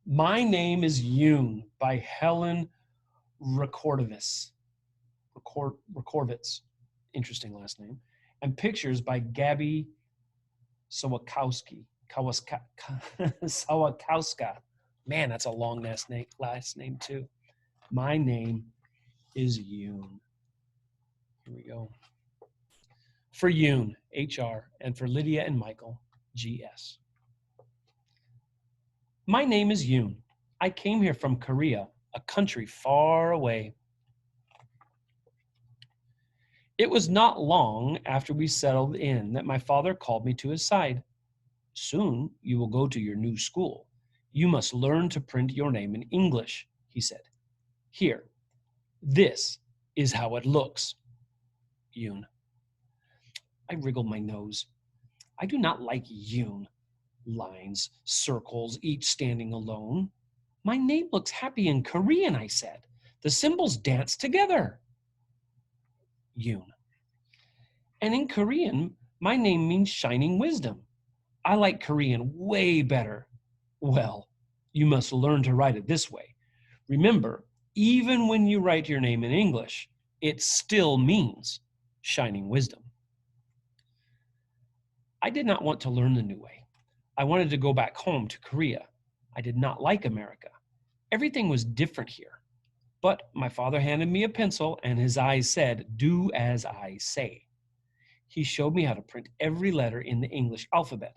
My Name is Yoon by Helen Recorvits. Recorvits. Interesting last name. And pictures by Gabby Sawakowski. Sawakowska. Man, that's a long last name too. My name is Yoon. Here we go. For Yoon, HR, and for Lydia and Michael, GS. My name is Yoon. I came here from Korea, a country far away. It was not long after we settled in that my father called me to his side. Soon you will go to your new school. You must learn to print your name in English, he said. Here, this is how it looks. Yoon. I wriggled my nose. I do not like Yoon. Lines, circles, each standing alone. My name looks happy in Korean, I said. The symbols dance together. Yoon. And in Korean, my name means shining wisdom. I like Korean way better. Well, you must learn to write it this way. Remember, even when you write your name in English, it still means shining wisdom. I did not want to learn the new way. I wanted to go back home to Korea. I did not like America. Everything was different here. But my father handed me a pencil and his eyes said, "Do as I say." He showed me how to print every letter in the English alphabet.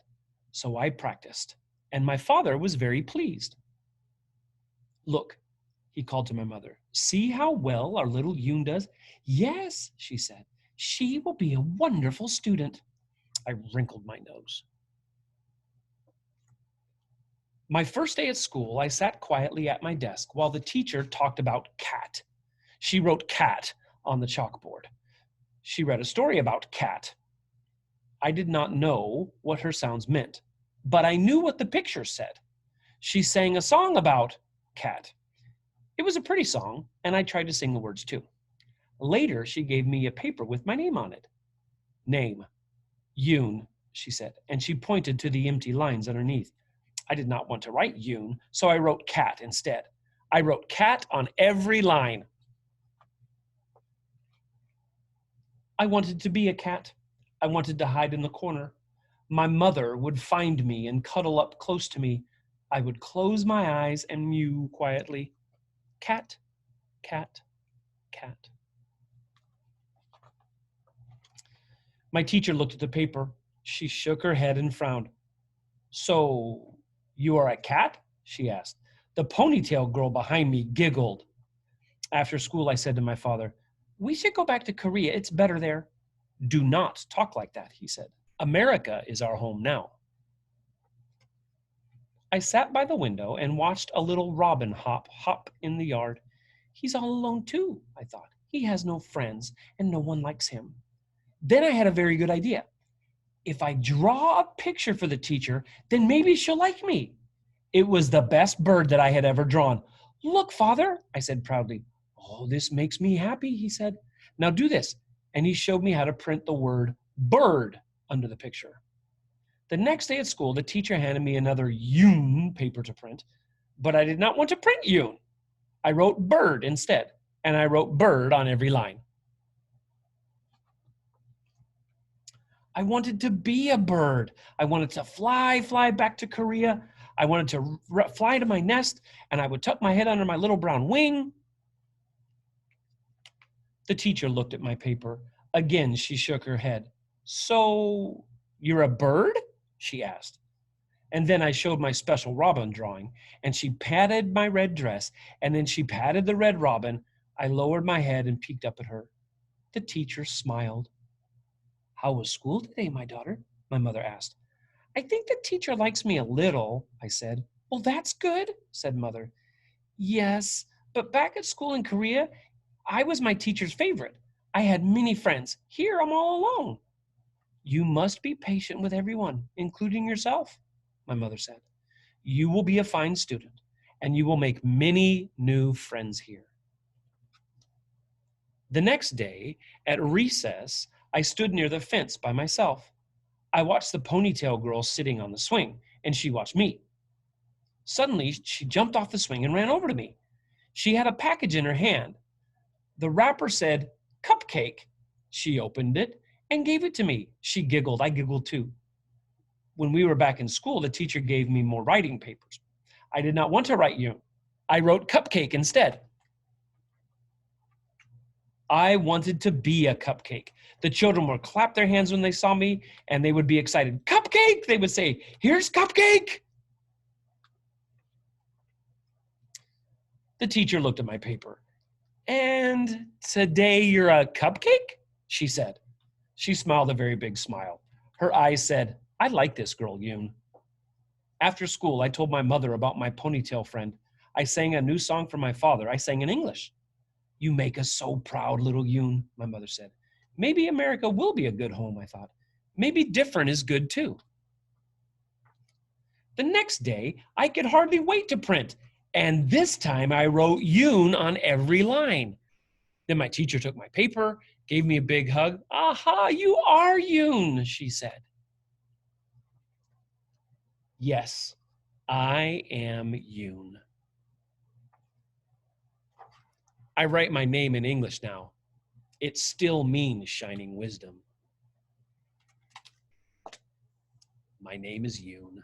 So I practiced, and my father was very pleased. Look, he called to my mother. See how well our little Yoon does? Yes, she said. She will be a wonderful student. I wrinkled my nose. My first day at school, I sat quietly at my desk while the teacher talked about cat. She wrote cat on the chalkboard. She read a story about cat. I did not know what her sounds meant, but I knew what the picture said. She sang a song about cat. It was a pretty song, and I tried to sing the words too. Later, she gave me a paper with my name on it. Name, Yoon, she said, and she pointed to the empty lines underneath. I did not want to write Yoon, so I wrote cat instead. I wrote cat on every line. I wanted to be a cat. I wanted to hide in the corner. My mother would find me and cuddle up close to me. I would close my eyes and mew quietly. Cat, cat, cat. My teacher looked at the paper. She shook her head and frowned. So, you are a cat? She asked. The ponytail girl behind me giggled. After school, I said to my father, we should go back to Korea. It's better there. Do not talk like that, he said. America is our home now. I sat by the window and watched a little robin hop in the yard. He's all alone too, I thought. He has no friends and no one likes him. Then I had a very good idea. If I draw a picture for the teacher, then maybe she'll like me. It was the best bird that I had ever drawn. Look, Father, I said proudly. Oh, this makes me happy, he said. Now do this. And he showed me how to print the word bird under the picture. The next day at school, the teacher handed me another Yoon paper to print, but I did not want to print Yoon. I wrote bird instead, and I wrote bird on every line. I wanted to be a bird. I wanted to fly back to Korea. I wanted to fly to my nest, and I would tuck my head under my little brown wing. The teacher looked at my paper. Again, she shook her head. So, you're a bird? She asked. And then I showed my special robin drawing, and she patted my red dress, and then she patted the red robin. I lowered my head and peeked up at her. The teacher smiled. How was school today, my daughter? My mother asked. I think the teacher likes me a little, I said. Well, that's good, said Mother. Yes, but back at school in Korea, I was my teacher's favorite. I had many friends. Here, I'm all alone. You must be patient with everyone, including yourself, my mother said. You will be a fine student, and you will make many new friends here. The next day, at recess, I stood near the fence by myself. I watched the ponytail girl sitting on the swing, and she watched me. Suddenly, she jumped off the swing and ran over to me. She had a package in her hand. The wrapper said, "Cupcake." She opened it and gave it to me. She giggled. I giggled too. When we were back in school, the teacher gave me more writing papers. I did not want to write Yoon. I wrote cupcake instead. I wanted to be a cupcake. The children would clap their hands when they saw me, and they would be excited. Cupcake! They would say, "Here's cupcake!" The teacher looked at my paper. "And today you're a cupcake?" she said. She smiled a very big smile. Her eyes said, "I like this girl, Yoon." After school, I told my mother about my ponytail friend. I sang a new song for my father. I sang in English. "You make us so proud, little Yoon," my mother said. Maybe America will be a good home, I thought. Maybe different is good too. The next day, I could hardly wait to print. And this time I wrote Yoon on every line. Then my teacher took my paper, gave me a big hug. "Aha, you are Yoon," she said. Yes, I am Yoon. I write my name in English now. It still means shining wisdom. My name is Yoon.